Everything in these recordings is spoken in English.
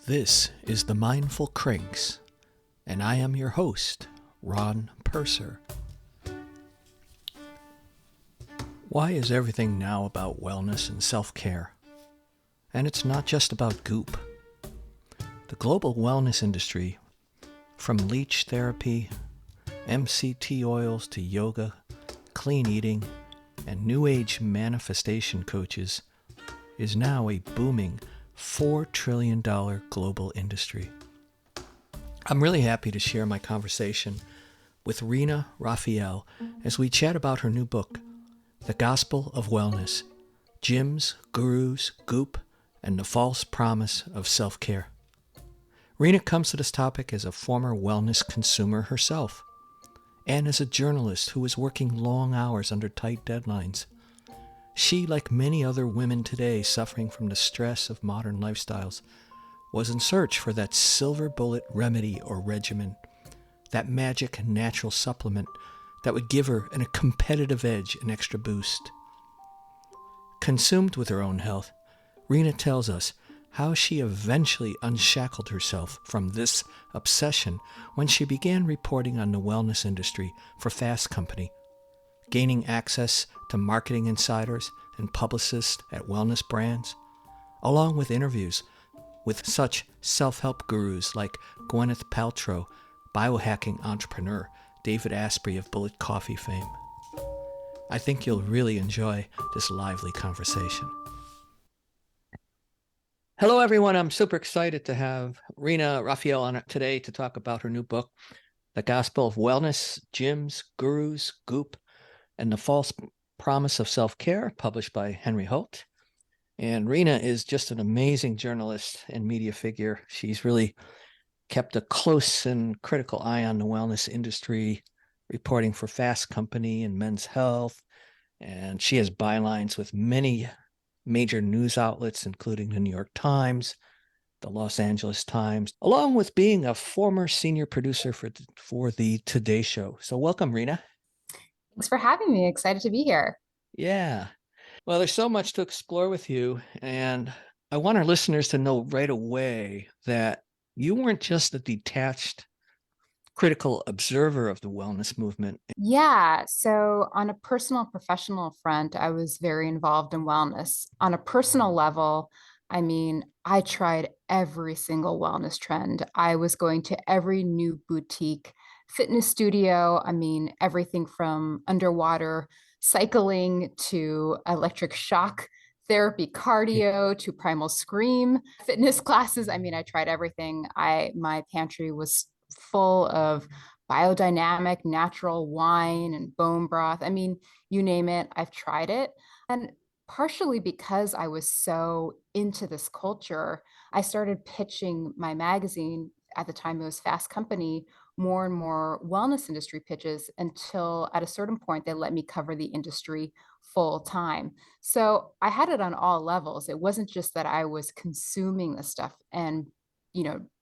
This is the Mindful Crinks, and I am your host, Ron Purser. Why is everything now about wellness and self-care? And it's not just about Goop. The global wellness industry, from leech therapy, MCT oils to yoga, clean eating, and New Age manifestation coaches, is now a booming $4 trillion global industry. I'm really happy to share my conversation with Rina Raphael as we chat about her new book, The Gospel of Wellness, Gyms, Gurus, Goop, and the False Promise of Self-Care. Rina comes to this topic as a former wellness consumer herself, and as a journalist who is working long hours under tight deadlines. She, like many other women today suffering from the stress of modern lifestyles, was in search for that silver bullet remedy or regimen, that magic natural supplement that would give her a competitive edge, an extra boost. Consumed with her own health, Rina tells us how she eventually unshackled herself from this obsession when she began reporting on the wellness industry for Fast Company, gaining access to marketing insiders and publicists at wellness brands, along with interviews with such self-help gurus like Gwyneth Paltrow, biohacking entrepreneur David Asprey of Bullet Coffee fame. I think you'll really enjoy this lively conversation. Hello, everyone. I'm super excited to have Rina Raphael on today to talk about her new book, The Gospel of Wellness, Gyms, Gurus, Goop, and the False Promise of Self-Care, published by Henry Holt. And Rina is just an amazing journalist and media figure. She's really kept a close and critical eye on the wellness industry, reporting for Fast Company and Men's Health. And she has bylines with many major news outlets, including the New York Times, the Los Angeles Times, along with being a former senior producer for the Today Show. So welcome, Rina. Thanks for having me. Excited to be here. Yeah. Well, there's so much to explore with you, and I want our listeners to know right away that you weren't just a detached, critical observer of the wellness movement. Yeah. So, on a personal professional front, I was very involved in wellness. On a personal level, I tried every single wellness trend. I was going to every new boutique fitness studio. Everything from underwater cycling to electric shock therapy, cardio to primal scream fitness classes. I tried everything. My pantry was full of biodynamic natural wine and bone broth. You name it, I've tried it. And partially because I was so into this culture, I started pitching my magazine. At the time it was Fast Company, more and more wellness industry pitches, until at a certain point they let me cover the industry full time. So I had it on all levels. It wasn't just that I was consuming the stuff and,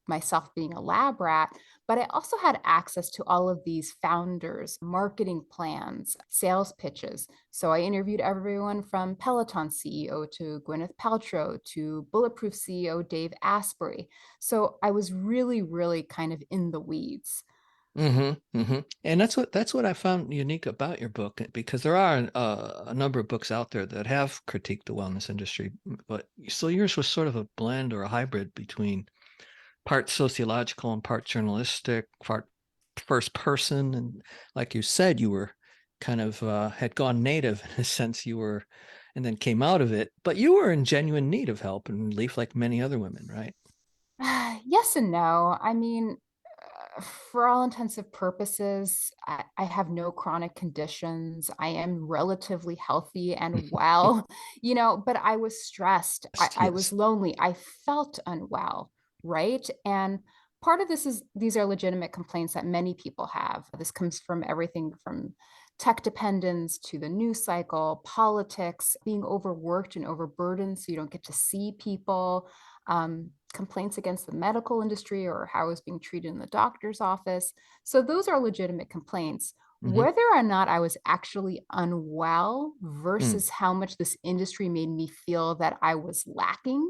myself being a lab rat, but I also had access to all of these founders, marketing plans, sales pitches. So I interviewed everyone from Peloton CEO to Gwyneth Paltrow to Bulletproof CEO Dave Asprey. So I was really, really kind of in the weeds. And that's what I found unique about your book, because there are a number of books out there that have critiqued the wellness industry, but so yours was sort of a blend or a hybrid between part sociological and part journalistic, part first person. And like you said, you were kind of had gone native in a sense, and then came out of it, but you were in genuine need of help and relief like many other women, right? Yes and no. For all intensive purposes, I have no chronic conditions. I am relatively healthy and well, but I was stressed. I Yes. was lonely. I felt unwell, right? And part of this is these are legitimate complaints that many people have. This comes from everything from tech dependence to the news cycle, politics, being overworked and overburdened so you don't get to see people, complaints against the medical industry or how I was being treated in the doctor's office. So those are legitimate complaints. Whether or not I was actually unwell versus how much this industry made me feel that I was lacking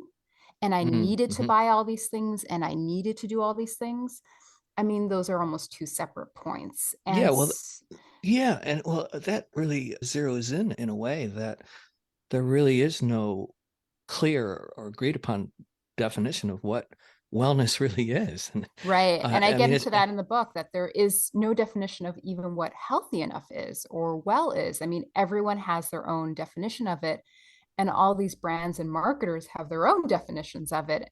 and I needed to Mm-hmm. buy all these things and I needed to do all these things. I mean, those are almost two separate points. Yeah, well, yeah, and well, that really zeroes in a way that there really is no clear or agreed upon definition of what wellness really is. And Right. And I I get mean, it's into that in the book that there is no definition of even what healthy enough is or well is. I mean, everyone has their own definition of it. And all these brands and marketers have their own definitions of it.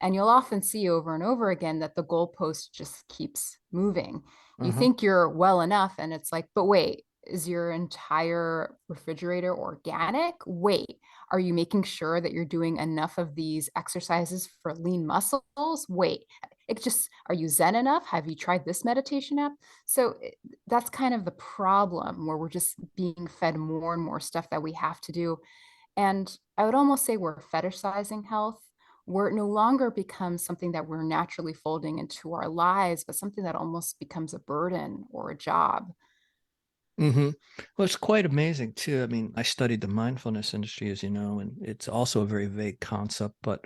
And you'll often see over and over again that the goalpost just keeps moving. You uh-huh. think you're well enough, and it's like, but wait, is your entire refrigerator organic? Wait, are you making sure that you're doing enough of these exercises for lean muscles? Wait, it just, are you Zen enough? Have you tried this meditation app? So that's kind of the problem where we're just being fed more and more stuff that we have to do. And I would almost say we're fetishizing health, where it no longer becomes something that we're naturally folding into our lives, but something that almost becomes a burden or a job. Mm-hmm. Well, it's quite amazing too. I mean, I studied the mindfulness industry, as you know, and it's also a very vague concept, but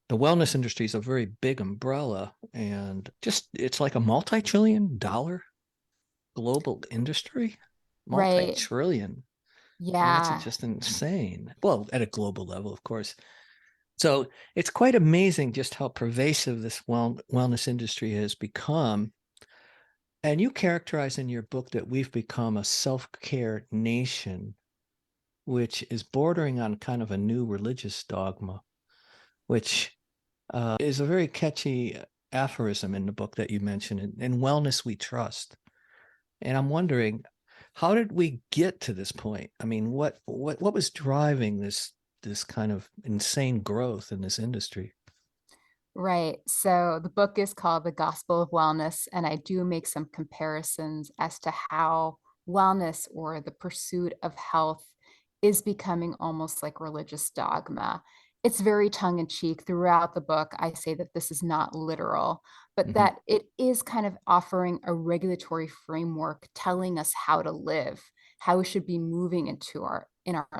the wellness industry is a very big umbrella and just it's like a multi-trillion dollar global industry. Right. Multi-trillion. I mean, that's Yeah. just insane. Well, at a global level, of course. So it's quite amazing just how pervasive this wellness industry has become. And you characterize in your book that we've become a self-care nation, which is bordering on kind of a new religious dogma, which is a very catchy aphorism in the book that you mentioned. In wellness, we trust. And I'm wondering, how did we get to this point? I mean, what was driving this kind of insane growth in this industry? Right. So the book is called The Gospel of Wellness, and I do make some comparisons as to how wellness or the pursuit of health is becoming almost like religious dogma. It's very tongue in cheek throughout the book. I say that this is not literal, but Hmm. that it is kind of offering a regulatory framework telling us how to live, how we should be moving into our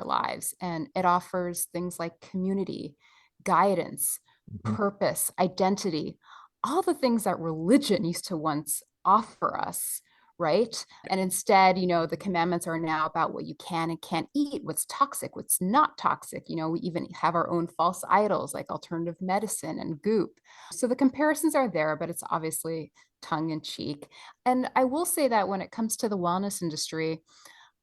lives. And it offers things like community, guidance, Hmm. purpose, identity, all the things that religion used to once offer us, right? And instead, the commandments are now about what you can and can't eat, what's toxic, what's not toxic. We even have our own false idols like alternative medicine and Goop. So the comparisons are there, but it's obviously tongue in cheek. And I will say that when it comes to the wellness industry,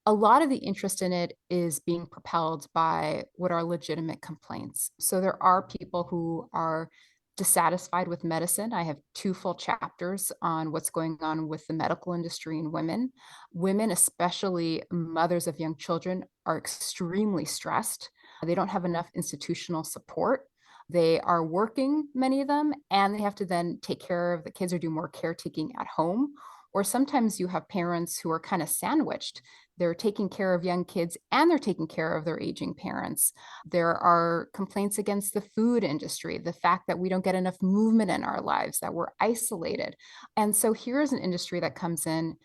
a lot of the interest in it is being propelled by what are legitimate complaints. So there are people who are dissatisfied with medicine. I have two full chapters on what's going on with the medical industry and women. Women, especially mothers of young children, are extremely stressed. They don't have enough institutional support. They are working, many of them, and they have to then take care of the kids or do more caretaking at home. Or sometimes you have parents who are kind of sandwiched. They're taking care of young kids and they're taking care of their aging parents. There are complaints against the food industry, the fact that we don't get enough movement in our lives, that we're isolated. And so here's an industry that comes in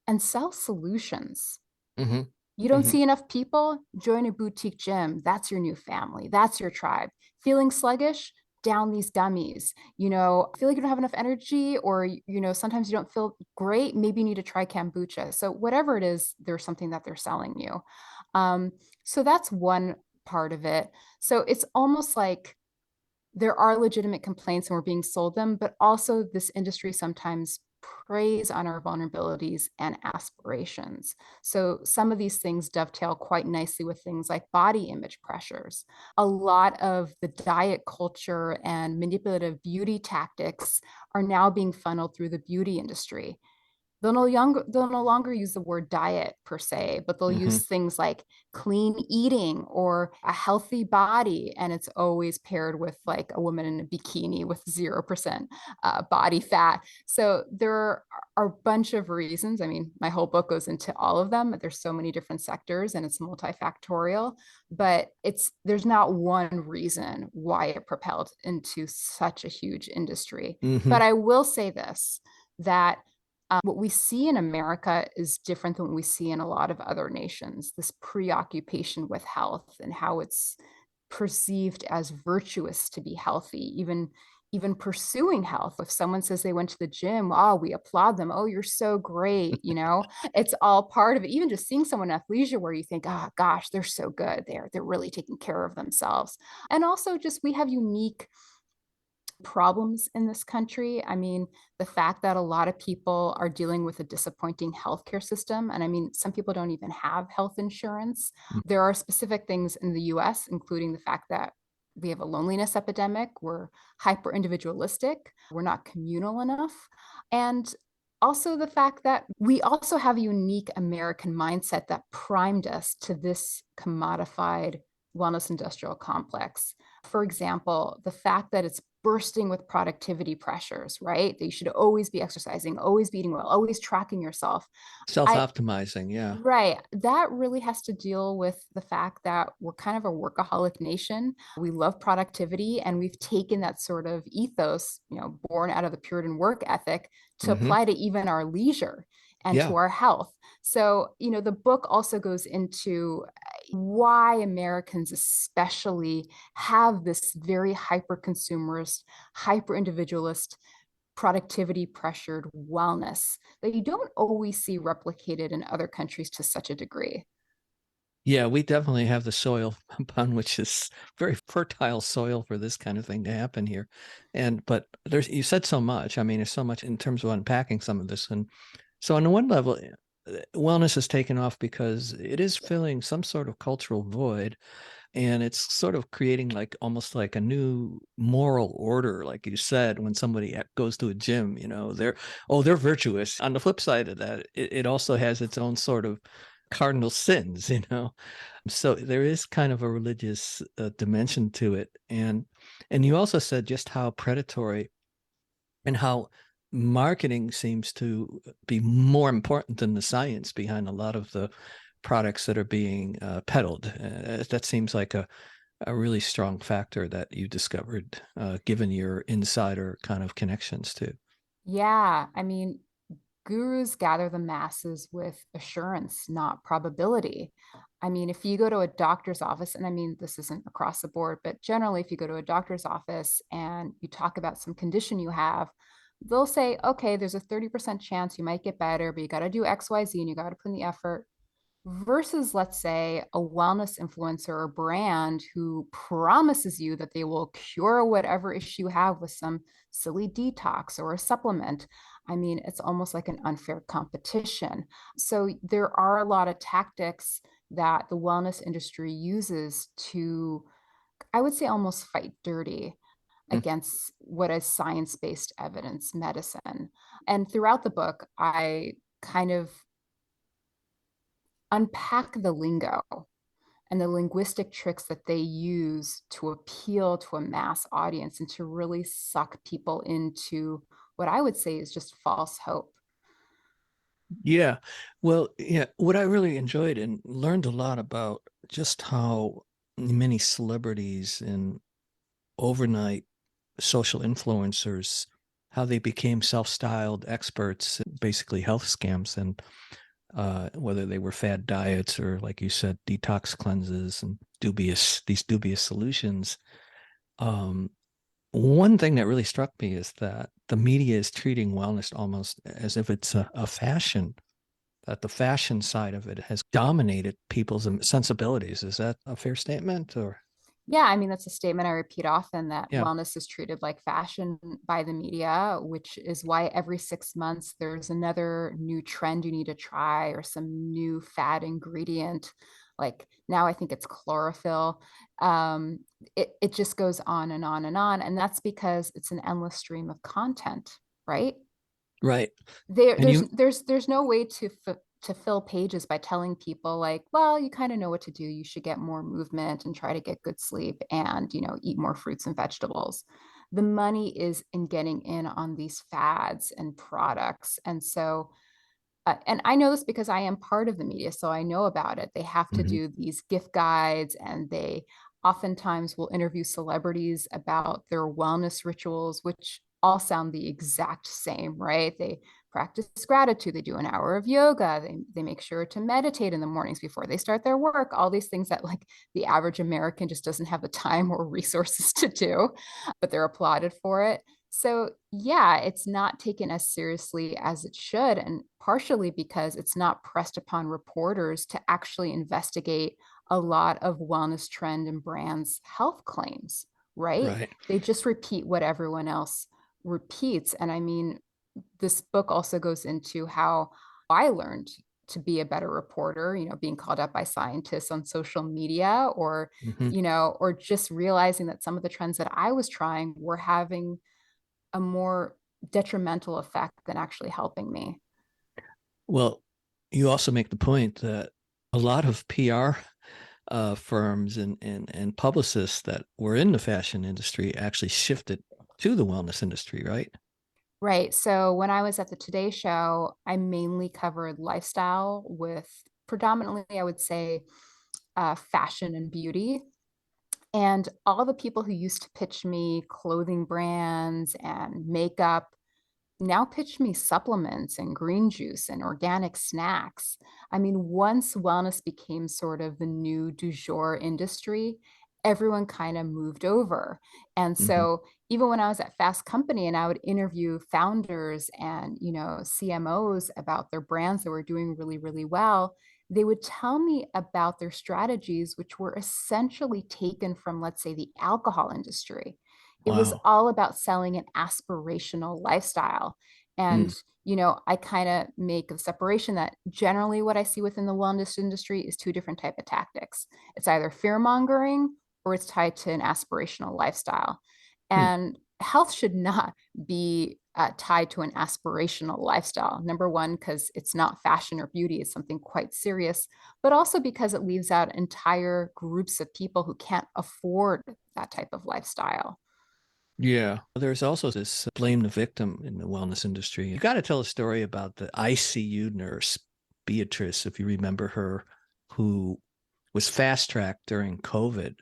and sells solutions. Hmm. You don't Hmm. see enough people, join a boutique gym. That's your new family. That's your tribe. Feeling sluggish? Down these gummies. Feel like you don't have enough energy, or sometimes you don't feel great. Maybe you need to try kombucha. So whatever it is, there's something that they're selling you. So that's one part of it. So it's almost like there are legitimate complaints and we're being sold them, but also this industry sometimes preys on our vulnerabilities and aspirations. So some of these things dovetail quite nicely with things like body image pressures. A lot of the diet culture and manipulative beauty tactics are now being funneled through the beauty industry. They'll no longer use the word diet per se, but they'll Hmm. use things like clean eating or a healthy body. And it's always paired with like a woman in a bikini with 0% body fat. So there are a bunch of reasons. I mean, my whole book goes into all of them. There's so many different sectors and it's multifactorial, but there's not one reason why it propelled into such a huge industry. Hmm. But I will say this, that what we see in America is different than what we see in a lot of other nations. This preoccupation with health and how it's perceived as virtuous to be healthy, even pursuing health. If someone says they went to the gym, oh, we applaud them. Oh, you're so great. It's all part of it. Even just seeing someone in athleisure where you think, oh gosh, they're so good. They're really taking care of themselves. And also just we have unique problems in this country. I mean, the fact that a lot of people are dealing with a disappointing healthcare system. And I mean, some people don't even have health insurance. There are specific things in the US, including the fact that we have a loneliness epidemic. We're hyper individualistic. We're not communal enough. And also the fact that we also have a unique American mindset that primed us to this commodified wellness industrial complex. For example, the fact that it's bursting with productivity pressures, right? That you should always be exercising, always be eating well, always tracking yourself. I Self-optimizing, yeah. Right. That really has to deal with the fact that we're kind of a workaholic nation. We love productivity, and we've taken that sort of ethos, born out of the Puritan work ethic, to Hmm. apply to even our leisure and to Yeah. our health. So, the book also goes into why Americans especially have this very hyper consumerist, hyper individualist, productivity pressured wellness that you don't always see replicated in other countries to such a degree. Yeah, we definitely have the soil upon which is very fertile soil for this kind of thing to happen here. But you said so much. I mean, there's so much in terms of unpacking some of this. And so on the one level, wellness has taken off because it is filling some sort of cultural void, and it's sort of creating like almost like a new moral order, like you said. When somebody goes to a gym, they're virtuous. On the flip side of that, it also has its own sort of cardinal sins, so there is kind of a religious dimension to it. And you also said just how predatory and how marketing seems to be more important than the science behind a lot of the products that are being peddled. That seems like a really strong factor that you discovered, given your insider kind of connections too. Yeah, I mean, gurus gather the masses with assurance, not probability. I mean, if you go to a doctor's office, and I mean, this isn't across the board, but generally, if you go to a doctor's office and you talk about some condition you have, they'll say, okay, there's a 30% chance you might get better, but you got to do XYZ and you got to put in the effort. Versus, let's say, a wellness influencer or brand who promises you that they will cure whatever issue you have with some silly detox or a supplement. I mean, it's almost like an unfair competition. So there are a lot of tactics that the wellness industry uses to, I would say, almost fight dirty Mm. against what is science-based evidence medicine. And throughout the book, I kind of unpack the lingo and the linguistic tricks that they use to appeal to a mass audience and to really suck people into what I would say is just false hope. Yeah. Well, yeah, what I really enjoyed and learned a lot about just how many celebrities and overnight social influencers, how they became self-styled experts, basically health scams, and whether they were fad diets or, like you said, detox cleanses and these dubious solutions. Um, One thing that really struck me is that the media is treating wellness almost as if it's a fashion, that the fashion side of it has dominated people's sensibilities. Is that a fair statement? Or Yeah, I mean, that's a statement I repeat often, that yeah. wellness is treated like fashion by the media, which is why every 6 months there's another new trend you need to try or some new fad ingredient. Like now I think it's chlorophyll. It just goes on and on and on. And that's because it's an endless stream of content, right? Right. there And there's you there's there's no way to fill pages by telling people like, well, you kind of know what to do. You should get more movement and try to get good sleep and eat more fruits and vegetables. The money is in getting in on these fads and products. And so and I know this because I am part of the media, so I know about it. They have to Mhm. do these gift guides, and they oftentimes will interview celebrities about their wellness rituals, which all sound the exact same, right? They practice gratitude. They do an hour of yoga. They make sure to meditate in the mornings before they start their work. All these things that like the average American just doesn't have the time or resources to do, but they're applauded for it. So, yeah, it's not taken as seriously as it should, and partially because it's not pressed upon reporters to actually investigate a lot of wellness trend and brands' health claims, right? Right. They just repeat what everyone else repeats. And I mean, this book also goes into how I learned to be a better reporter, being called up by scientists on social media or, Hmm. or just realizing that some of the trends that I was trying were having a more detrimental effect than actually helping me. Well, you also make the point that a lot of PR firms and publicists that were in the fashion industry actually shifted to the wellness industry, right? Right. So when I was at the Today Show, I mainly covered lifestyle with predominantly, I would say, fashion and beauty. And all the people who used to pitch me clothing brands and makeup now pitch me supplements and green juice and organic snacks. I mean, once wellness became sort of the new du jour industry, everyone kind of moved over. And Hmm. so even when I was at Fast Company and I would interview founders and, CMOs about their brands that were doing really, really well, they would tell me about their strategies, which were essentially taken from, let's say, the alcohol industry. It was Wow. all about selling an aspirational lifestyle. Mm. And, I kind of make a separation that generally what I see within the wellness industry is two different type of tactics. It's either fear mongering or it's tied to an aspirational lifestyle. Hmm. And health should not be tied to an aspirational lifestyle. Number one, because it's not fashion or beauty, it's something quite serious, but also because it leaves out entire groups of people who can't afford that type of lifestyle. Yeah. There's also this blame the victim in the wellness industry. You got to tell a story about the ICU nurse, Beatrice, if you remember her, who was fast tracked during COVID.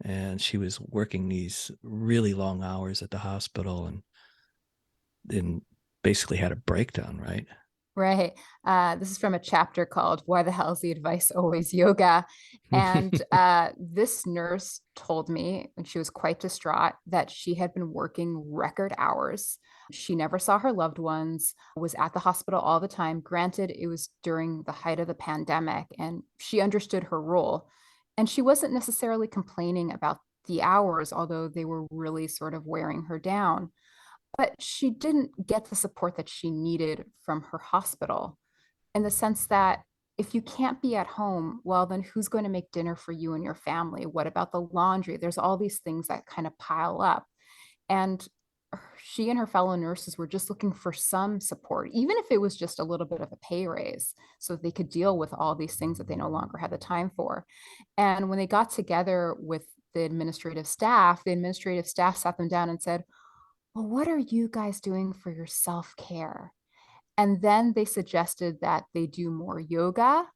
And she was working these really long hours at the hospital and basically had a breakdown, right? Right. This is from a chapter called Why the Hell is the Advice Always Yoga? And this nurse told me, and she was quite distraught, that she had been working record hours. She never saw her loved ones, was at the hospital all the time. Granted, it was during the height of the pandemic, and she understood her role. And she wasn't necessarily complaining about the hours, although they were really sort of wearing her down, but she didn't get the support that she needed from her hospital in the sense that if you can't be at home, well, then who's going to make dinner for you and your family? What about the laundry? There's all these things that kind of pile up. And she and her fellow nurses were just looking for some support, even if it was just a little bit of a pay raise, so they could deal with all these things that they no longer had the time for. And when they got together with the administrative staff sat them down and said, well, what are you guys doing for your self care? And then they suggested that they do more yoga,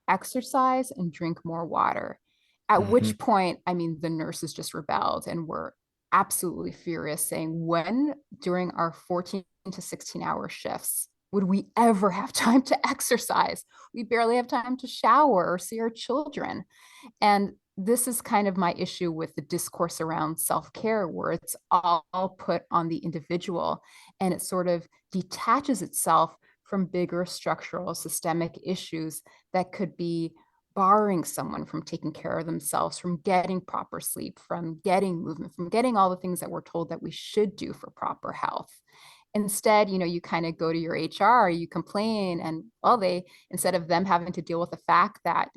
exercise, and drink more water. At Hmm. which point, I mean, the nurses just rebelled and were absolutely furious, saying, when during our 14 to 16-hour shifts would we ever have time to exercise? We barely have time to shower or see our children. And this is kind of my issue with the discourse around self care, where it's all put on the individual and it sort of detaches itself from bigger structural systemic issues that could be barring someone from taking care of themselves, from getting proper sleep, from getting movement, from getting all the things that we're told that we should do for proper health. Instead, you kind of go to your HR, you complain, and well, instead of them having to deal with the fact that,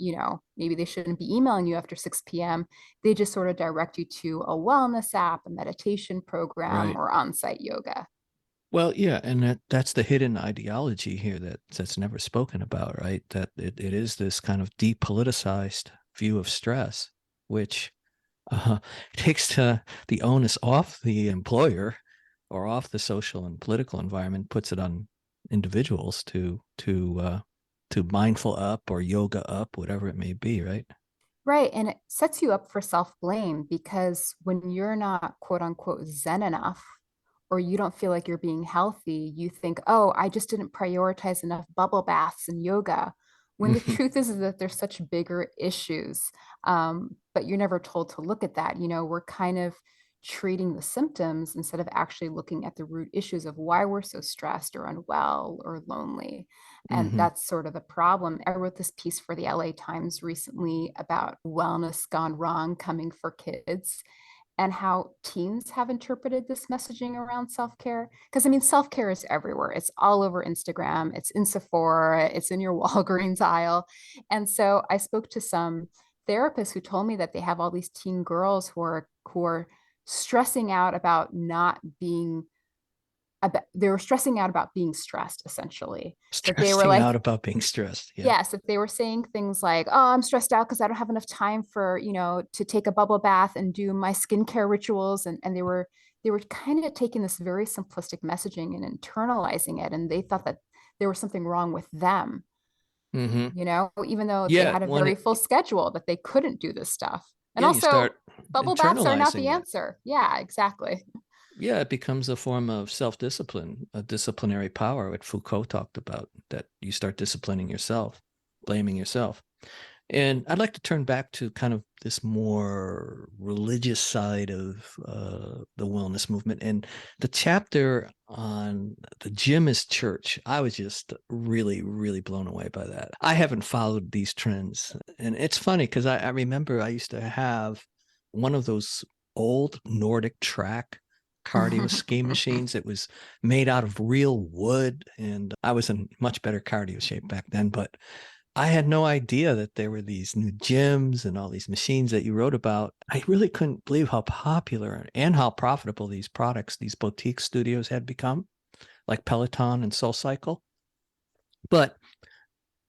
maybe they shouldn't be emailing you after 6 p.m., they just sort of direct you to a wellness app, a meditation program, Right. or on-site yoga. Well, yeah, and that's the hidden ideology here that's never spoken about, right? That it is this kind of depoliticized view of stress, which uh, takes the onus off the employer or off the social and political environment, puts it on individuals to mindful up or yoga up, whatever it may be, right? Right. And it sets you up for self blame because when you're not quote unquote Zen enough, or you don't feel like you're being healthy, you think, oh, I just didn't prioritize enough bubble baths and yoga. When the truth is that there's such bigger issues, but you're never told to look at that. We're kind of treating the symptoms instead of actually looking at the root issues of why we're so stressed or unwell or lonely. And Hmm. that's sort of the problem. I wrote this piece for the LA Times recently about wellness gone wrong coming for kids and how teens have interpreted this messaging around self-care. Because I mean, self-care is everywhere. It's all over Instagram, it's in Sephora, it's in your Walgreens aisle. And so I spoke to some therapists who told me that they have all these teen girls who are stressing out about not being about, they were stressing out about being stressed, essentially. That they were Stressing like, out about being stressed. Yeah. yes, if they were saying things like, oh, I'm stressed out because I don't have enough time for, to take a bubble bath and do my skincare rituals. And they were kind of taking this very simplistic messaging and internalizing it. And they thought that there was something wrong with them, Hmm. even though they Yeah. had a When very it, full schedule, that they couldn't do this stuff. And yeah, you also, start bubble baths are not the internalizing it. answer. Yeah, exactly. Yeah, it becomes a form of self-discipline, a disciplinary power, what Foucault talked about, that you start disciplining yourself, blaming yourself. And I'd like to turn back to kind of this more religious side of the wellness movement. And the chapter on the gym as church, I was just really, really blown away by that. I haven't followed these trends. And it's funny because I remember I used to have one of those old Nordic track cardio ski machines. It was made out of real wood. And I was in much better cardio shape back then. But I had no idea that there were these new gyms and all these machines that you wrote about. I really couldn't believe how popular and how profitable these products, these boutique studios had become, like Peloton and SoulCycle. But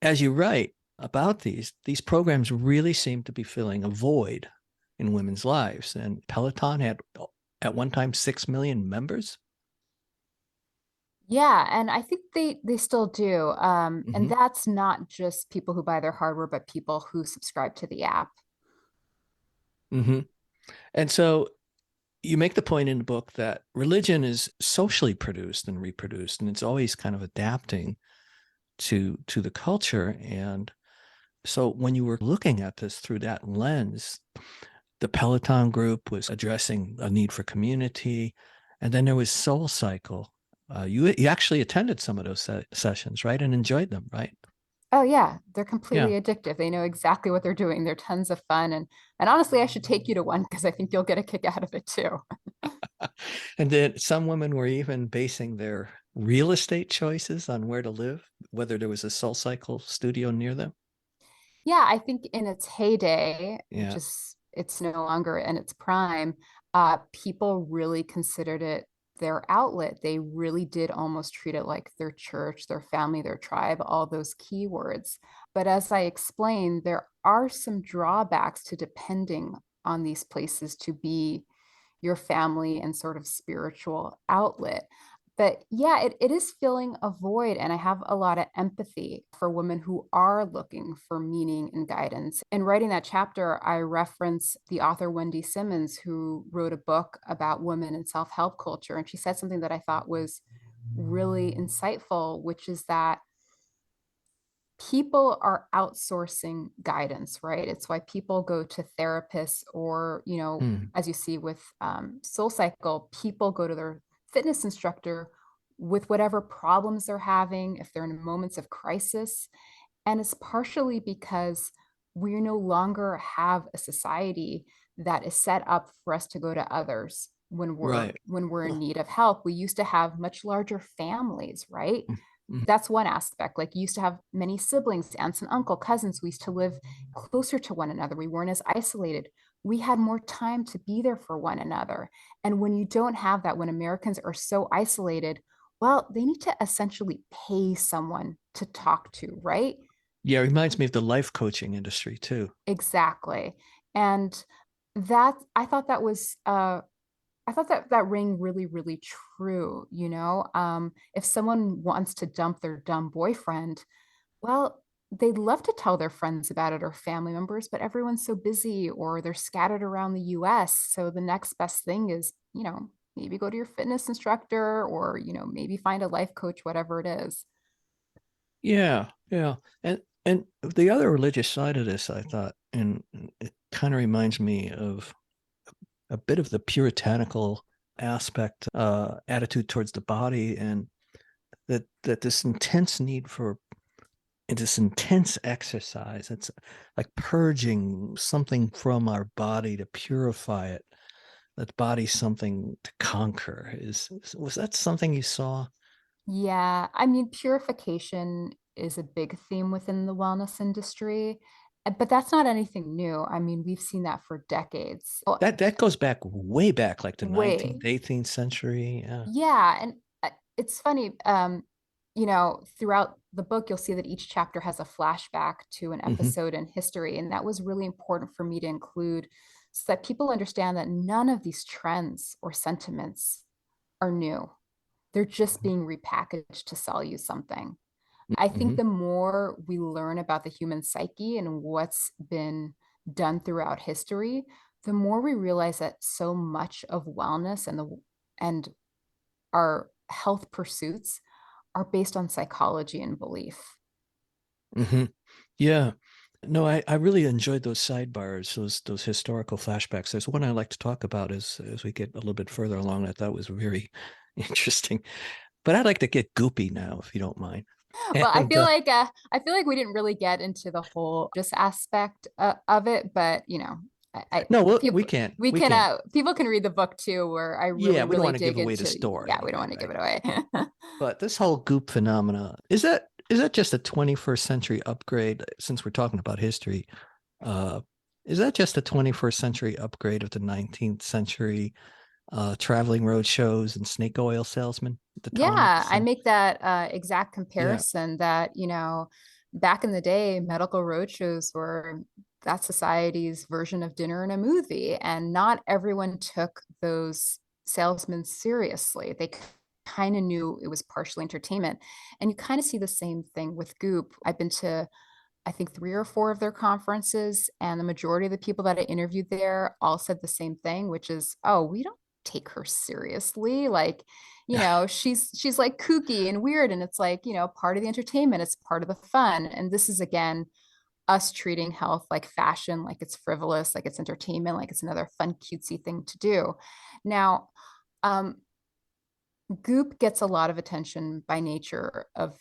as you write about these programs really seem to be filling a void in women's lives. And Peloton had at one time 6 million members. Yeah, and I think they still do. And Hmm. that's not just people who buy their hardware, but people who subscribe to the app. Hmm. And so you make the point in the book that religion is socially produced and reproduced, and it's always kind of adapting to the culture. And so when you were looking at this through that lens, the Peloton group was addressing a need for community, and then there was Soul Cycle. You actually attended some of those sessions, right, and enjoyed them, right? Oh yeah, they're completely Yeah. addictive. They know exactly what they're doing. They're tons of fun. And honestly, I should take you to one because I think you'll get a kick out of it too. And then some women were even basing their real estate choices on where to live, whether there was a Soul Cycle studio near them. Yeah, I think in its heyday, which Yeah. is it's no longer in its prime, people really considered it their outlet. They really did almost treat it like their church, their family, their tribe, all those keywords. But as I explained, there are some drawbacks to depending on these places to be your family and sort of spiritual outlet. But yeah, it is filling a void. And I have a lot of empathy for women who are looking for meaning and guidance. In writing that chapter, I reference the author Wendy Simmons, who wrote a book about women and self help culture. And she said something that I thought was really insightful, which is that people are outsourcing guidance, right? It's why people go to therapists or, Hmm. as you see with Soul Cycle, people go to their fitness instructor with whatever problems they're having, if they're in moments of crisis. And it's partially because we no longer have a society that is set up for us to go to others when we're Right. when we're in Well, need of help. We used to have much larger families, right? mm, That's one aspect. Like you used to have many siblings, aunts and uncle, cousins. We used to live closer to one another. We weren't as isolated. We had more time to be there for one another. And when you don't have that, when Americans are so isolated, well, they need to essentially pay someone to talk to, right? yeah, it reminds me of the life coaching industry too. Exactly. And that I thought that that rang really, really true. If someone wants to dump their dumb boyfriend, well, they'd love to tell their friends about it or family members, but everyone's so busy or they're scattered around the US. So the next best thing is, maybe go to your fitness instructor or, maybe find a life coach, whatever it is. Yeah, yeah. And the other religious side of this, I thought, and it kind of reminds me of a bit of the puritanical aspect, attitude towards the body, and that this intense need for this intense exercise. It's like purging something from our body to purify it. That body's something to conquer. Was that something you saw? Yeah, I mean, purification is a big theme within the wellness industry, but that's not anything new. I mean, we've seen that for decades. Oh, That goes back way back, like the way. 19th, 18th century. Yeah. Yeah, and it's funny, throughout the book, you'll see that each chapter has a flashback to an Hmm. episode in history, and that was really important for me to include so that people understand that none of these trends or sentiments are new. They're just being repackaged to sell you something. I think Hmm. the more we learn about the human psyche and what's been done throughout history, the more we realize that so much of wellness and our health pursuits are based on psychology and belief. Hmm. Yeah. No, I really enjoyed those sidebars, those historical flashbacks. There's one I like to talk about as we get a little bit further along. I thought was very interesting. But I'd like to get goopy now, if you don't mind. Well, I And feel like we didn't really get into the whole just aspect of it, but I no, we people can't. we We can can't. people can read the book too, where I Yeah, really we don't really want to give dig away the into. Yeah, story, we don't right? want to give Right. it away. But this whole goop phenomena, is that just a 21st century upgrade, since we're talking about history? Uh, is that just a 21st century upgrade of the 19th century traveling road shows and snake oil salesmen, the Yeah, tonics? I And make that exact yeah. comparison that, back in the day, medical roadshows were that society's version of dinner and a movie, and not everyone took those salesmen seriously. They kind of knew it was partially entertainment. And you kind of see the same thing with Goop. I've been to, I think, three or four of their conferences, and the majority of the people that I interviewed there all said the same thing, which is, oh, we don't take her seriously. Like, she's like kooky and weird, and it's like, part of the entertainment, it's part of the fun. And this is again us treating health like fashion, like it's frivolous, like it's entertainment, like it's another fun, cutesy thing to do. Now, um, Goop gets a lot of attention by nature of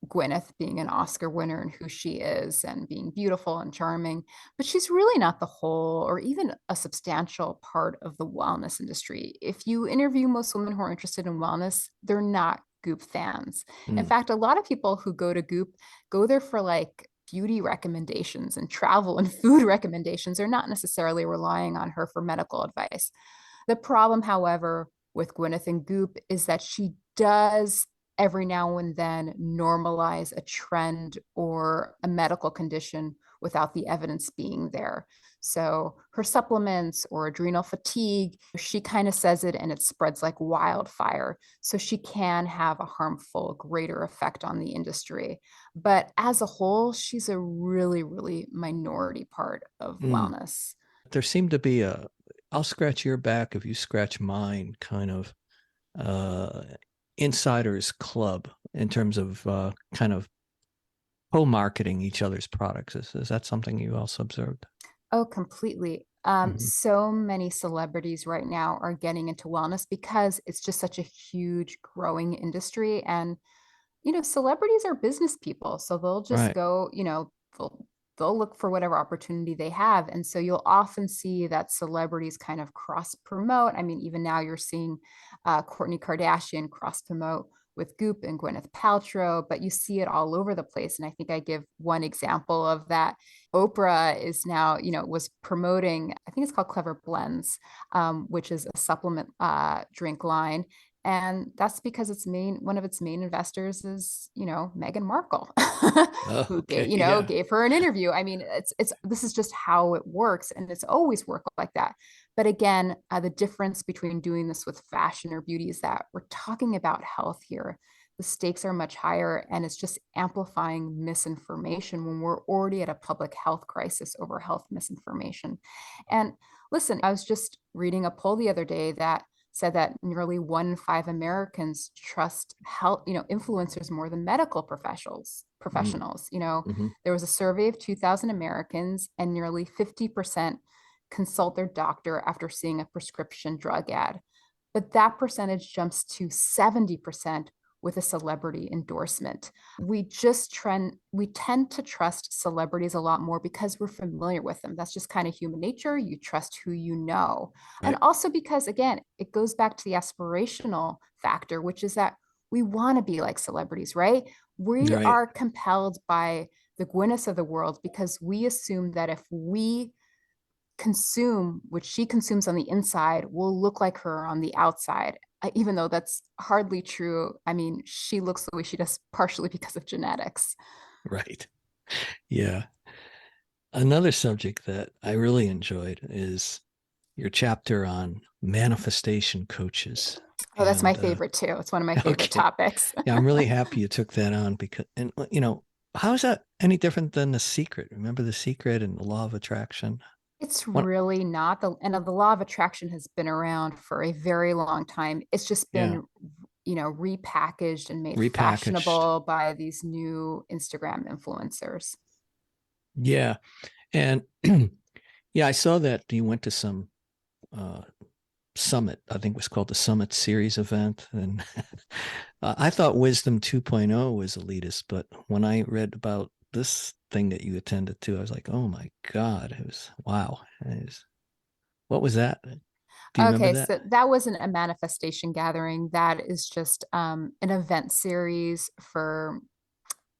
Gwyneth being an Oscar winner and who she is and being beautiful and charming, but she's really not the whole or even a substantial part of the wellness industry. If you interview most women who are interested in wellness, they're not Goop fans. In Mm. fact, a lot of people who go to Goop go there for like beauty recommendations and travel and food recommendations. They're not necessarily relying on her for medical advice. The problem, however, with Gwyneth and Goop is that she does every now and then normalize a trend or a medical condition without the evidence being there. So her supplements or adrenal fatigue, she kind of says it and it spreads like wildfire. So she can have a harmful, greater effect on the industry. But as a whole, she's a really, really minority part of Mm. wellness. There seemed to be a I'll scratch your back if you scratch mine kind of uh insiders club in terms of kind of co-marketing each other's products. Is that something you also observed? Oh, completely. Hmm. So many celebrities right now are getting into wellness because it's just such a huge growing industry. And, celebrities are business people. So they'll just Right. go, they'll look for whatever opportunity they have. And so you'll often see that celebrities kind of cross promote. I mean, even now you're seeing Kourtney Kardashian cross promote with Goop and Gwyneth Paltrow, but you see it all over the place. And I think I give one example of that. Oprah is now, was promoting, I think it's called Clever Blends, which is a supplement drink line. And that's because one of its main investors is, Meghan Markle, Oh, who okay. Yeah. gave her an interview. I mean, this is just how it works, and it's always worked like that. But again, the difference between doing this with fashion or beauty is that we're talking about health here. The stakes are much higher, and it's just amplifying misinformation when we're already at a public health crisis over health misinformation. And listen, I was just reading a poll the other day that said that nearly 1 in 5 Americans trust health, influencers more than medical Mm, professionals. hmm. There was a survey of 2,000 Americans, and nearly 50% consult their doctor after seeing a prescription drug ad. But that percentage jumps to 70% with a celebrity endorsement. We tend to trust celebrities a lot more because we're familiar with them. That's just kind of human nature. You trust who you know. And Right. also because, again, it goes back to the aspirational factor, which is that we want to be like celebrities, right? We Right. are compelled by the Gwyneths of the world because we assume that if we consume what she consumes on the inside will look like her on the outside, even though that's hardly true. I mean, she looks the way she does partially because of genetics. Right. Yeah. Another subject that I really enjoyed is your chapter on manifestation coaches. Oh, that's my And favorite too. It's one of my favorite okay, topics. yeah, I'm really happy you took that on because, and how is that any different than The Secret? Remember The Secret and the Law of Attraction? It's What? really not the law of attraction has been around for a very long time. It's just Yeah, been, repackaged and made repackaged. fashionable by these new Instagram influencers. Yeah, and yeah, I saw that you went to some uh, summit. I think it was called the Summit Series event, and I thought Wisdom 2.0 was elitist, but when I read about this thing that you attended to, I was like, oh my God, it was wow. What was that? Do you remember Okay, that? so that wasn't a manifestation gathering. That is just an event series for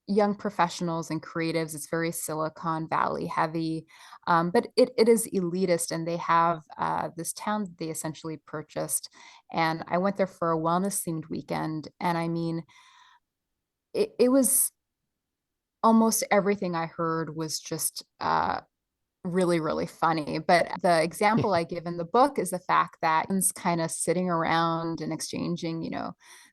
young professionals and creatives. It's very Silicon Valley heavy, but it is elitist, and they have this town that they essentially purchased. And I went there for a wellness themed weekend, and I mean, it was almost everything I heard was just really, really funny. But the example I give in the book is the fact that it's kind of sitting around and exchanging,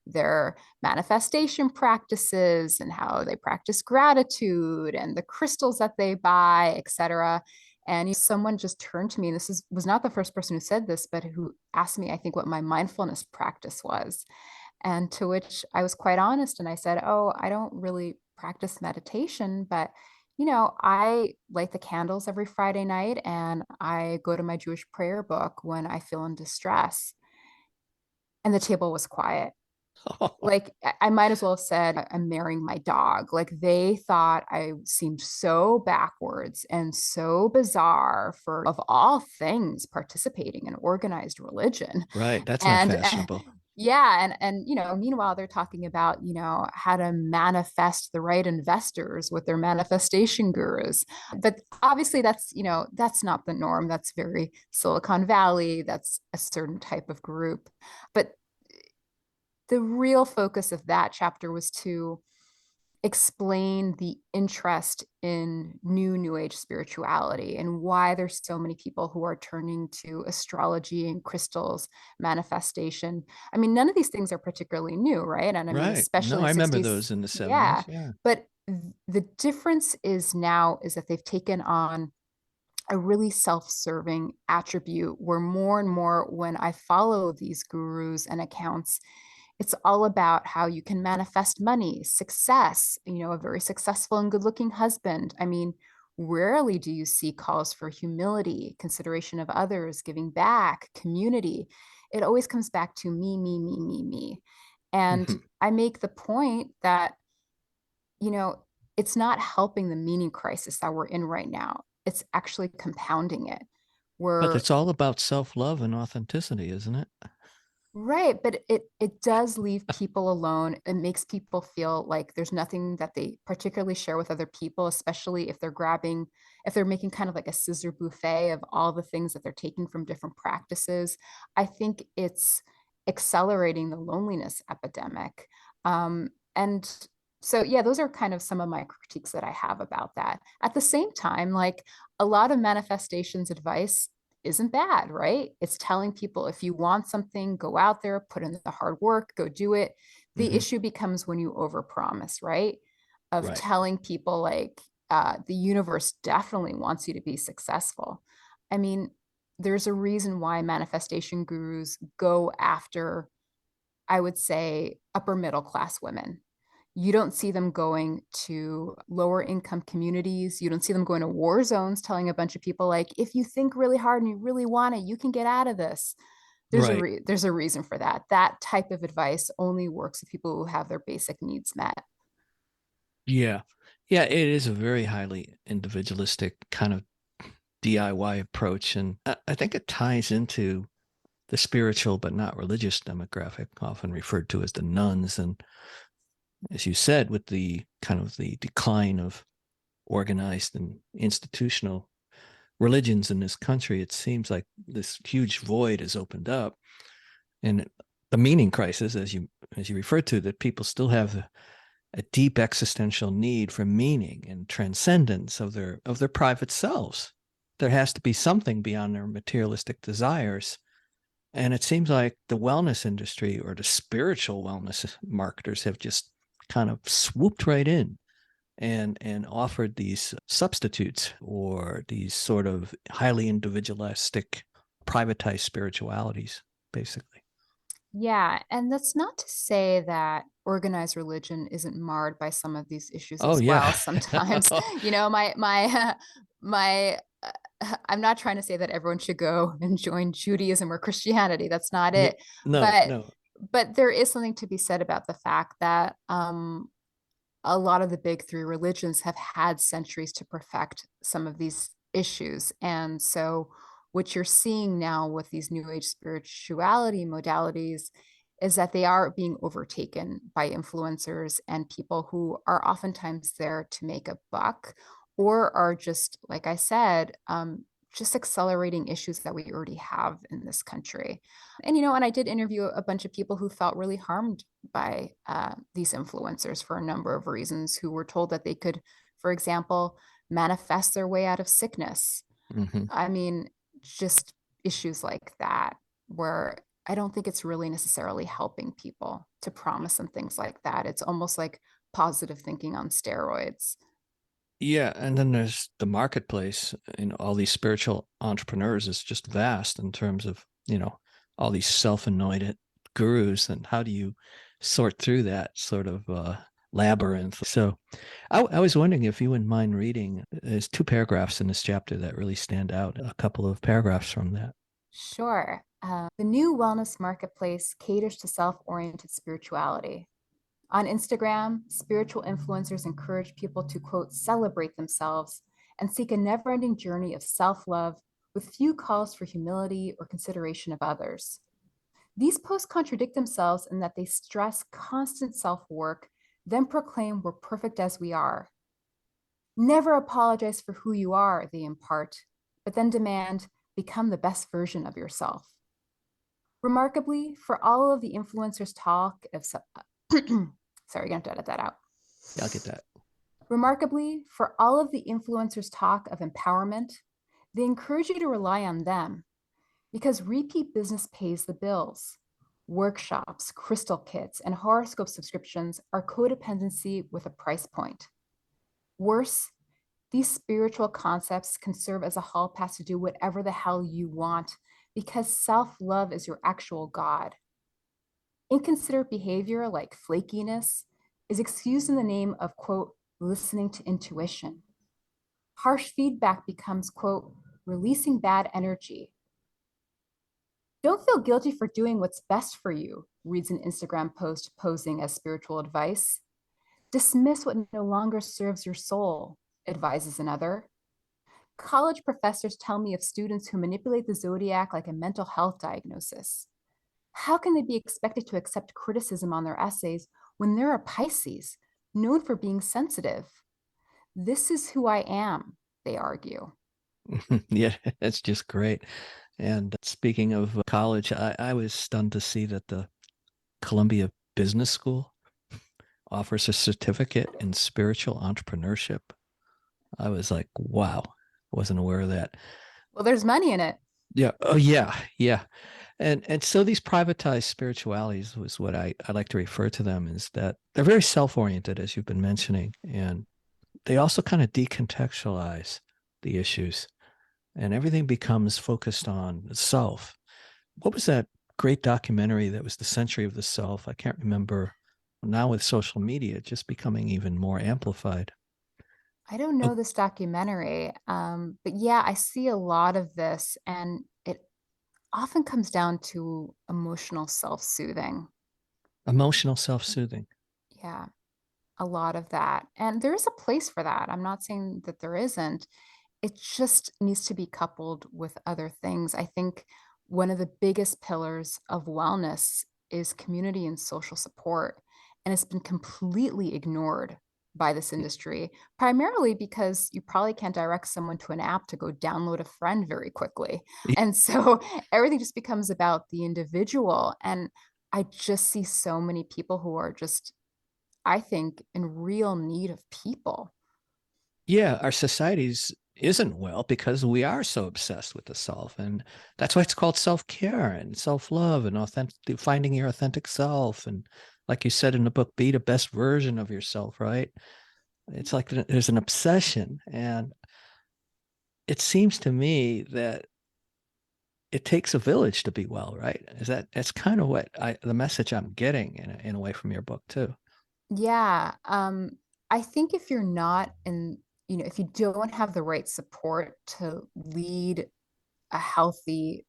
their manifestation practices and how they practice gratitude and the crystals that they buy, etc. And someone just turned to me, and was not the first person who said this, but who asked me, I think, what my mindfulness practice was. And to which I was quite honest. And I said, oh, I don't really practice meditation, but I light the candles every Friday night and I go to my Jewish prayer book when I feel in distress. And the table was quiet. Like I might as well have said, I'm marrying my dog. Like they thought I seemed so backwards and so bizarre for, of all things, participating in organized religion. Right, that's not And fashionable. yeah, and meanwhile they're talking about, how to manifest the right investors with their manifestation gurus. But obviously that's not the norm. That's very Silicon Valley. That's a certain type of group. But the real focus of that chapter was to explain the interest in new age spirituality and why there's so many people who are turning to astrology and crystals, manifestation. I mean, none of these things are particularly new, right? And I mean, Right. especially No, in I the remember 60s. those in the Yeah, 70s. Yeah. but the difference is now is that they've taken on a really self-serving attribute where more and more when I follow these gurus and accounts, it's all about how you can manifest money, success, a very successful and good looking husband. I mean, rarely do you see calls for humility, consideration of others, giving back, community. It always comes back to me, me, me, me, me. And Mhm. I make the point that, you know, it's not helping the meaning crisis that we're in right now. It's actually compounding it. But We're it's all about self-love and authenticity, isn't it? Right, but it does leave people alone. It makes people feel like there's nothing that they particularly share with other people, especially if they're making kind of like a scissor buffet of all the things that they're taking from different practices. I think it's accelerating the loneliness epidemic. And so, yeah, those are kind of some of my critiques that I have about that. At the same time, like a lot of manifestations advice isn't bad, right? It's telling people if you want something, go out there, put in the hard work, go do it. The Hmm. issue becomes when you overpromise, right? Of Right. telling people like the universe definitely wants you to be successful. I mean, there's a reason why manifestation gurus go after, I would say, upper middle class women. You don't see them going to lower income communities. You don't see them going to war zones telling a bunch of people, like, if you think really hard and you really want it, you can get out of this. Right. There's a reason for that. That type of advice only works with people who have their basic needs met. Yeah. Yeah, it is a very highly individualistic kind of DIY approach. And I think it ties into the spiritual but not religious demographic, often referred to as the nuns. And as you said, with the kind of the decline of organized and institutional religions in this country, it seems like this huge void has opened up. And the meaning crisis, as you referred to, that people still have a deep existential need for meaning and transcendence of their private selves. There has to be something beyond their materialistic desires. And it seems like the wellness industry or the spiritual wellness marketers have just kind of swooped right in and offered these substitutes or these sort of highly individualistic, privatized spiritualities, basically. Yeah, and that's not to say that organized religion isn't marred by some of these issues Oh as yeah. well. Sometimes, my my I'm not trying to say that everyone should go and join Judaism or Christianity. That's not Yeah. it. No, But no. there is something to be said about the fact that a lot of the big three religions have had centuries to perfect some of these issues. And so, what you're seeing now with these new age spirituality modalities is that they are being overtaken by influencers and people who are oftentimes there to make a buck, or are just, like I said, just accelerating issues that we already have in this country. And and I did interview a bunch of people who felt really harmed by these influencers for a number of reasons, who were told that they could, for example, manifest their way out of sickness. Hmm. I mean, just issues like that, where I don't think it's really necessarily helping people to promise them things like that. It's almost like positive thinking on steroids. Yeah, and then there's the marketplace. All these spiritual entrepreneurs is just vast in terms of, all these self-anointed gurus. And how do you sort through that sort of labyrinth? So I was wondering if you wouldn't mind reading. There's two paragraphs in this chapter that really stand out, a couple of paragraphs from that. Sure. The new wellness marketplace caters to self oriented spirituality. On Instagram, spiritual influencers encourage people to, quote, celebrate themselves and seek a never ending journey of self love with few calls for humility or consideration of others. These posts contradict themselves in that they stress constant self work, then proclaim we're perfect as we are. Never apologize for who you are, they impart, but then demand become the best version of yourself. Remarkably, for all of the influencers' talk of, sorry, you're going to edit that out. Yeah, I'll get that. Remarkably, for all of the influencers' talk of empowerment, they encourage you to rely on them because repeat business pays the bills. Workshops, crystal kits, and horoscope subscriptions are codependency with a price point. Worse, these spiritual concepts can serve as a hall pass to do whatever the hell you want because self love is your actual God. Inconsiderate behavior like flakiness is excused in the name of, quote, listening to intuition. Harsh feedback becomes, quote, releasing bad energy. Don't feel guilty for doing what's best for you, reads an Instagram post posing as spiritual advice. Dismiss what no longer serves your soul, advises another. College professors tell me of students who manipulate the zodiac like a mental health diagnosis. How can they be expected to accept criticism on their essays when they're a Pisces, known for being sensitive? This is who I am, they argue. Yeah, that's just great. And speaking of college, I was stunned to see that the Columbia Business School offers a certificate in spiritual entrepreneurship. I was like, wow, wasn't aware of that. Well, there's money in it. Yeah. Oh, yeah. Yeah. And so these privatized spiritualities was what I like to refer to them, is that they're very self-oriented, as you've been mentioning, and they also kind of decontextualize the issues. and everything becomes focused on the self. What was that great documentary that was The Century of the Self? I can't remember. Now with social media just becoming even more amplified. I don't Uh, know this documentary, but yeah, I see a lot of this, and it often comes down to emotional self-soothing. Emotional self-soothing. Yeah, a lot of that. And there is a place for that. I'm not saying that there isn't. It just needs to be coupled with other things. I think one of the biggest pillars of wellness is community and social support. And it's been completely ignored by this industry, primarily because you probably can't direct someone to an app to go download a friend very quickly. And so everything just becomes about the individual. And I just see so many people who are just, I think, in real need of people. Yeah, our societies isn't well because we are so obsessed with the self, and that's why it's called self-care and self-love and authentic, finding your authentic self, and like you said in the book, be the best version of yourself, right? It's like there's an obsession, and it seems to me that it takes a village to be well, right? That's kind of what the message I'm getting in a way from your book too. Yeah. I think if you're not in, if you don't have the right support to lead a healthy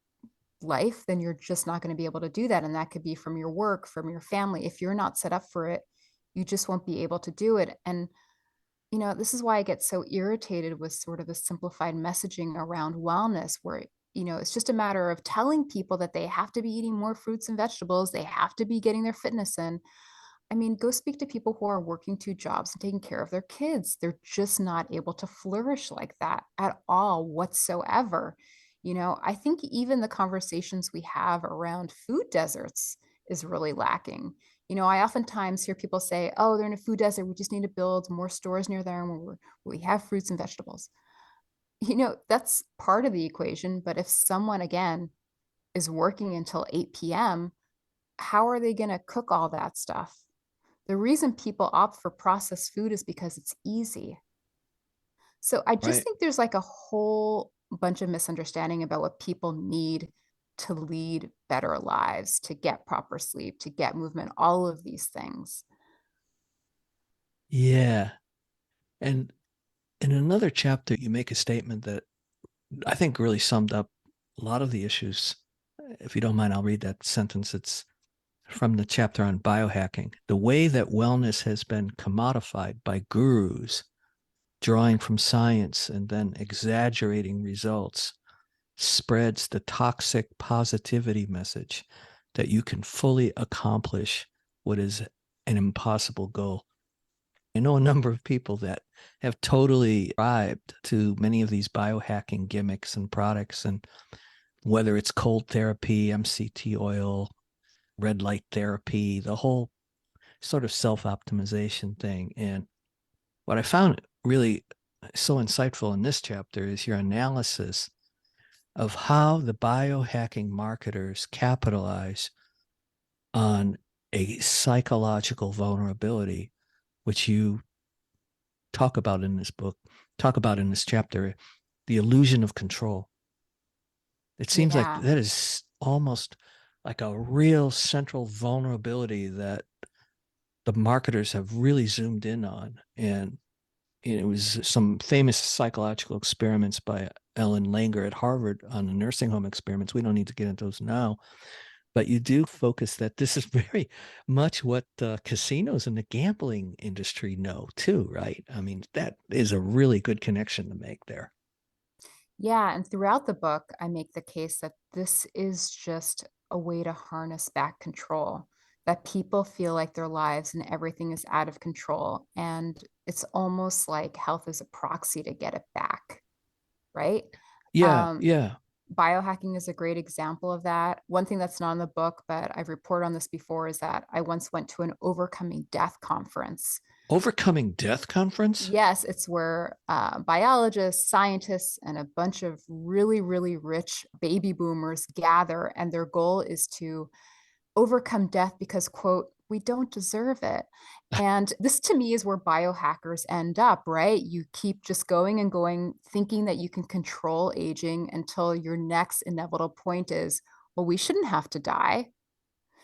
life, then you're just not going to be able to do that. And that could be from your work, from your family. If you're not set up for it, you just won't be able to do it. And, this is why I get so irritated with sort of the simplified messaging around wellness, where, it's just a matter of telling people that they have to be eating more fruits and vegetables, they have to be getting their fitness in. I mean, go speak to people who are working two jobs and taking care of their kids. They're just not able to flourish like that at all whatsoever. I think even the conversations we have around food deserts is really lacking. I oftentimes hear people say, oh, they're in a food desert. We just need to build more stores near there where we have fruits and vegetables. That's part of the equation. But if someone, again, is working until 8 p.m., how are they going to cook all that stuff? The reason people opt for processed food is because it's easy. So I just Right. think there's like a whole bunch of misunderstanding about what people need to lead better lives, to get proper sleep, to get movement, all of these things. Yeah. And in another chapter, you make a statement that I think really summed up a lot of the issues. If you don't mind, I'll read that sentence. It's from the chapter on biohacking. The way that wellness has been commodified by gurus, drawing from science and then exaggerating results, spreads the toxic positivity message that you can fully accomplish what is an impossible goal. I know a number of people that have totally subscribed to many of these biohacking gimmicks and products, and whether it's cold therapy, MCT oil, red light therapy, the whole sort of self optimization thing. And what I found really so insightful in this chapter is your analysis of how the biohacking marketers capitalize on a psychological vulnerability, which you talk about in this book, talk about in this chapter, the illusion of control. It seems like Yeah. that is almost like a real central vulnerability that the marketers have really zoomed in on. And it was some famous psychological experiments by Ellen Langer at Harvard on the nursing home experiments. We don't need to get into those now, but you do focus that this is very much what casinos and the gambling industry know too, right? I mean, that is a really good connection to make there. Yeah. And throughout the book, I make the case that this is just a way to harness back control, that people feel like their lives and everything is out of control. And it's almost like health is a proxy to get it back, right? Yeah, Um, yeah. Biohacking is a great example of that. One thing that's not in the book, but I've reported on this before, is that I once went to an overcoming death conference. Overcoming Death Conference? Yes, it's where biologists, scientists, and a bunch of really, really rich baby boomers gather, and their goal is to overcome death because, quote, we don't deserve it. And this to me is where biohackers end up, right? You keep just going and going, thinking that you can control aging until your next inevitable point is, well, we shouldn't have to die.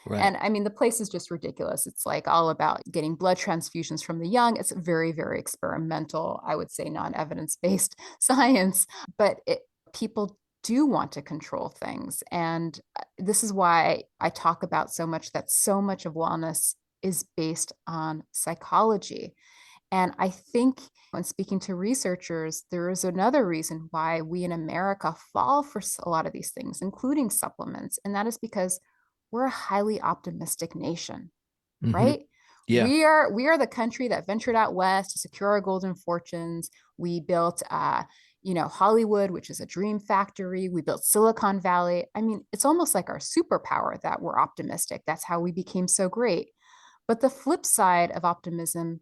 Right. And I mean, the place is just ridiculous. It's like all about getting blood transfusions from the young. It's very, very experimental, I would say non evidence based science, but people do want to control things. And this is why I talk about so much that so much of wellness is based on psychology. And I think when speaking to researchers, there is another reason why we in America fall for a lot of these things, including supplements. And that is because we're a highly optimistic nation, Hmm. right? Yeah. We are the country that ventured out west to secure our golden fortunes. We built Hollywood, which is a dream factory. We built Silicon Valley. I mean, it's almost like our superpower that we're optimistic. That's how we became so great. But the flip side of optimism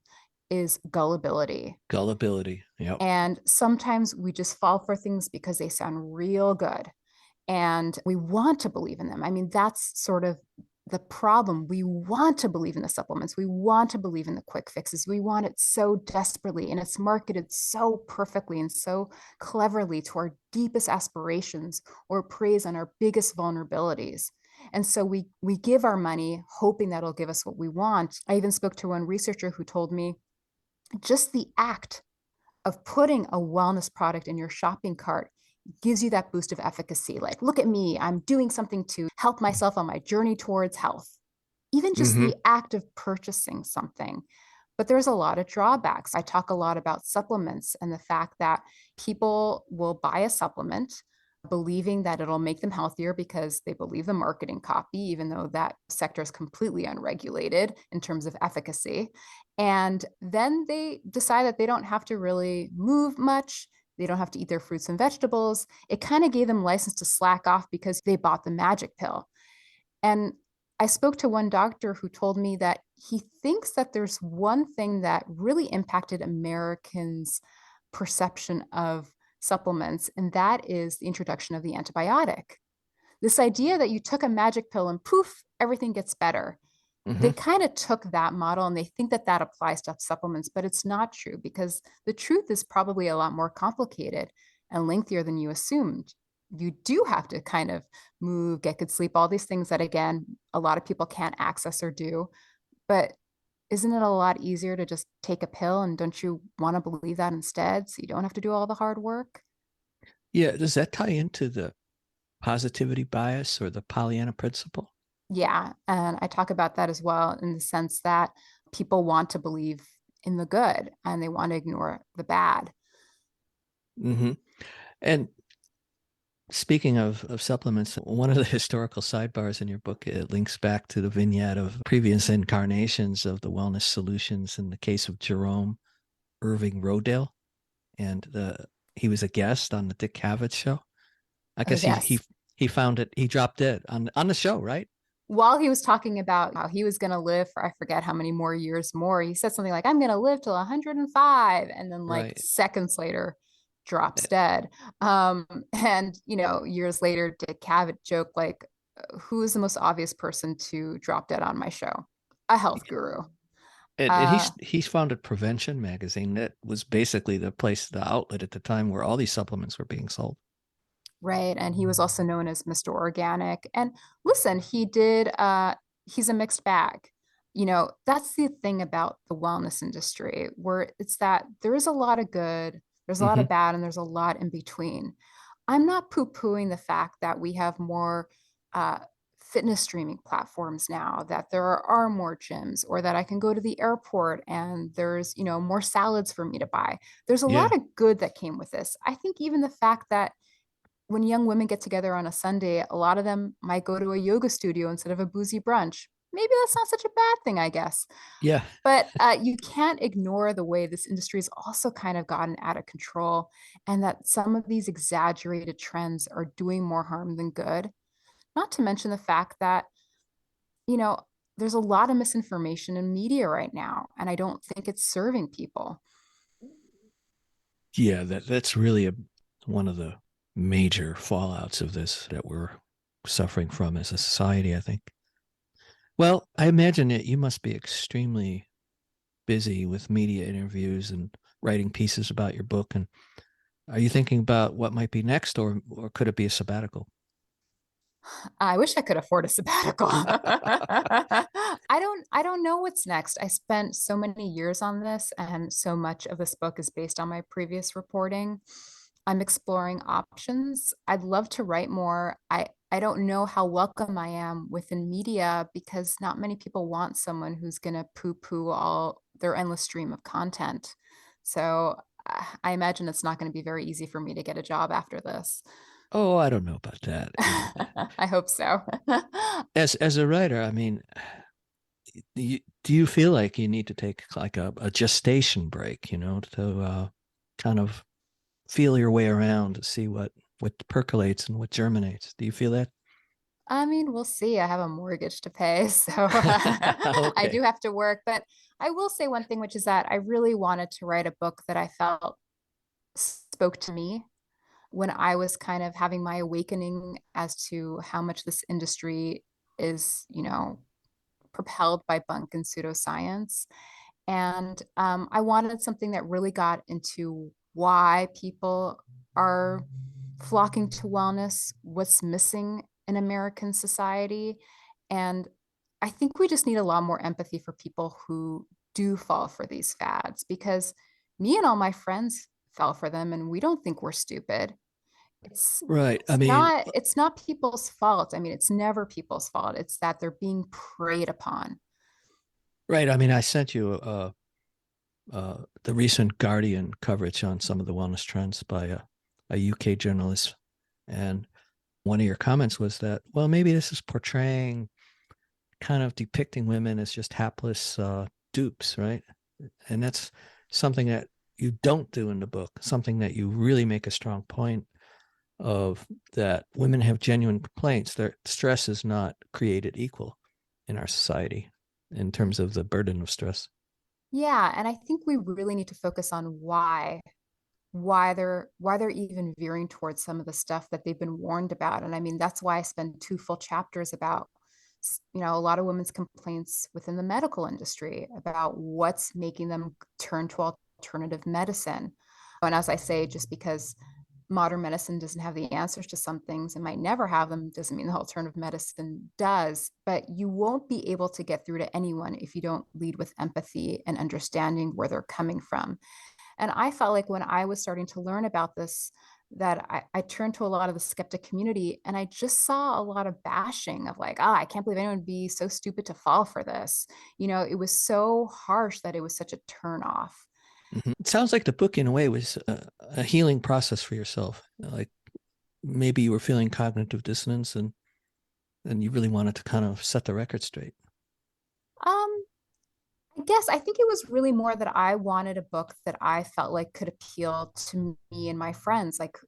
is gullibility. Gullibility. Yep. And sometimes we just fall for things because they sound real good and we want to believe in them. I mean, that's sort of the problem. We want to believe in the supplements. We want to believe in the quick fixes. We want it so desperately, and it's marketed so perfectly and so cleverly to our deepest aspirations or preys on our biggest vulnerabilities. And so we give our money hoping that it'll give us what we want. I even spoke to one researcher who told me just the act of putting a wellness product in your shopping cart gives you that boost of efficacy. Like, look at me, I'm doing something to help myself on my journey towards health. Even just Hmm. the act of purchasing something. But there's a lot of drawbacks. I talk a lot about supplements and the fact that people will buy a supplement believing that it'll make them healthier because they believe the marketing copy, even though that sector is completely unregulated in terms of efficacy. And then they decide that they don't have to really move much. They don't have to eat their fruits and vegetables. It kind of gave them license to slack off because they bought the magic pill. And I spoke to one doctor who told me that he thinks that there's one thing that really impacted Americans' perception of supplements, and that is the introduction of the antibiotic. This idea that you took a magic pill and poof, everything gets better. They Hmm. kind of took that model and they think that that applies to supplements, but it's not true because the truth is probably a lot more complicated and lengthier than you assumed. You do have to kind of move, get good sleep, all these things that, again, a lot of people can't access or do. But isn't it a lot easier to just take a pill? And don't you want to believe that instead? So you don't have to do all the hard work? Yeah. Does that tie into the positivity bias or the Pollyanna principle? Yeah. And I talk about that as well in the sense that people want to believe in the good and they want to ignore the bad. Hmm. And speaking of supplements, one of the historical sidebars in your book, it links back to the vignette of previous incarnations of the wellness solutions in the case of Jerome Irving Rodale. And he was a guest on the Dick Cavett show. I Oh, guess yes. he found it, he dropped dead on the show, right? While he was talking about how he was going to live for, I forget how many more years more, he said something like, I'm going to live till 105. And then, like, Right. seconds later, drops dead. And, years later, Dick Cavett joked, like, who is the most obvious person to drop dead on my show? A health guru. And Uh, he's founded Prevention Magazine. That was basically the place, the outlet at the time where all these supplements were being sold. right. And he was also known as Mr. Organic. And listen, he's a mixed bag. That's the thing about the wellness industry, where it's that there is a lot of good, there's a lot Hmm. of bad, and there's a lot in between. I'm not poo-pooing the fact that we have more uh, fitness streaming platforms now, that there are more gyms, or that I can go to the airport and there's, more salads for me to buy. There's a lot Yeah. of good that came with this. I think even the fact that when young women get together on a Sunday, a lot of them might go to a yoga studio instead of a boozy brunch. Maybe that's not such a bad thing, I guess. Yeah. But you can't ignore the way this industry has also kind of gotten out of control, and that some of these exaggerated trends are doing more harm than good. Not to mention the fact that, you know, there's a lot of misinformation in media right now, and I don't think it's serving people. Yeah. That's really one of the major fallouts of this that we're suffering from as a society, I think. Well, I imagine that you must be extremely busy with media interviews and writing pieces about your book. And are you thinking about what might be next, or could it be a sabbatical? I wish I could afford a sabbatical. I don't know what's next. I spent so many years on this and so much of this book is based on my previous reporting. I'm exploring options. I'd love to write more. I don't know how welcome I am within media because not many people want someone who's going to poo-poo all their endless stream of content. So I imagine it's not going to be very easy for me to get a job after this. Oh, I don't know about that. I hope so. As a writer, I mean, do you feel like you need to take like a gestation break, to kind of feel your way around to see what percolates and what germinates? Do you feel that? I mean, we'll see. I have a mortgage to pay, so I Okay. do have to work. But I will say one thing, which is that I really wanted to write a book that I felt spoke to me when I was kind of having my awakening as to how much this industry is, propelled by bunk and pseudoscience. And I wanted something that really got into why people are flocking to wellness, what's missing in American society. And I think we just need a lot more empathy for people who do fall for these fads because me and all my friends fell for them and we don't think we're stupid. It's Right. I it's mean, not it's not people's fault. I mean, it's never people's fault. It's that they're being preyed upon. right. I mean, I sent you the recent Guardian coverage on some of the wellness trends by a UK journalist. And one of your comments was that, well, maybe this is portraying, kind of depicting women as just hapless dupes, right? And that's something that you don't do in the book, something that you really make a strong point of, that women have genuine complaints. Their stress is not created equal in our society in terms of the burden of stress. Yeah, and I think we really need to focus on why they're even veering towards some of the stuff that they've been warned about. And I mean, that's why I spend two full chapters about a lot of women's complaints within the medical industry about what's making them turn to alternative medicine. And as I say, just because modern medicine doesn't have the answers to some things and might never have them doesn't mean the alternative medicine does, but you won't be able to get through to anyone if you don't lead with empathy and understanding where they're coming from. And I felt like when I was starting to learn about this, that I turned to a lot of the skeptic community and I just saw a lot of bashing of like, oh, I can't believe anyone would be so stupid to fall for this. It was so harsh that it was such a turn off. Mhm. It sounds like the book, in a way, was a healing process for yourself. Like maybe you were feeling cognitive dissonance, and you really wanted to kind of set the record straight. Um, I think it was really more that I wanted a book that I felt like could appeal to me and my friends. Like,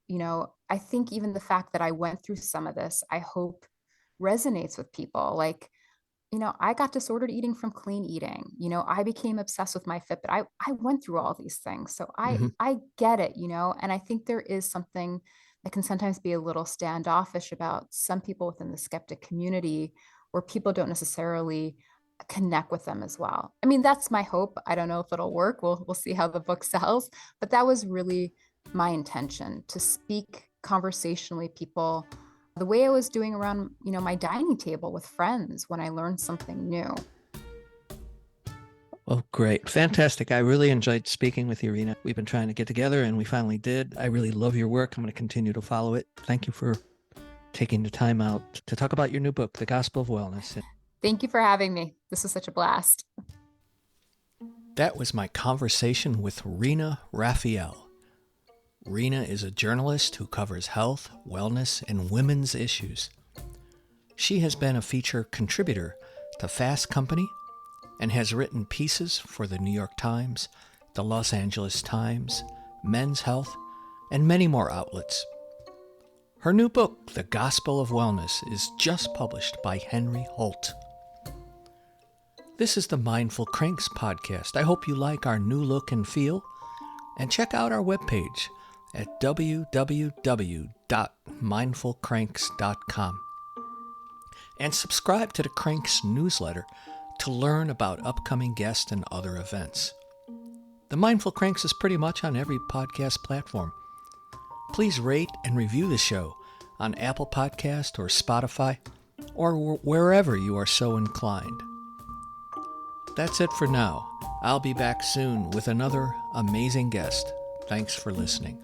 I think even the fact that I went through some of this, I hope resonates with people. Like, I got disordered eating from clean eating. I became obsessed with my Fitbit. I went through all these things. So I Hmm. I get it, and I think there is something that can sometimes be a little standoffish about some people within the skeptic community where people don't necessarily connect with them as well. I mean, that's my hope. I don't know if it'll work. We'll see how the book sells, but that was really my intention to speak conversationally people the way I was doing around, my dining table with friends when I learned something new. Well, great. Fantastic. I really enjoyed speaking with you, Rina. We've been trying to get together and we finally did. I really love your work. I'm going to continue to follow it. Thank you for taking the time out to talk about your new book, The Gospel of Wellness. Thank you for having me. This was such a blast. That was my conversation with Rina Raphael. Rina is a journalist who covers health, wellness, and women's issues. She has been a feature contributor to Fast Company and has written pieces for the New York Times, the Los Angeles Times, Men's Health, and many more outlets. Her new book, The Gospel of Wellness, is just published by Henry Holt. This is the Mindful Cranks podcast. I hope you like our new look and feel, and check out our webpage at www.mindfulcranks.com. and subscribe to the Cranks newsletter to learn about upcoming guests and other events. The Mindful Cranks is pretty much on every podcast platform. Please rate and review the show on Apple Podcast or Spotify or wherever you are so inclined. That's it for now. I'll be back soon with another amazing guest. Thanks for listening.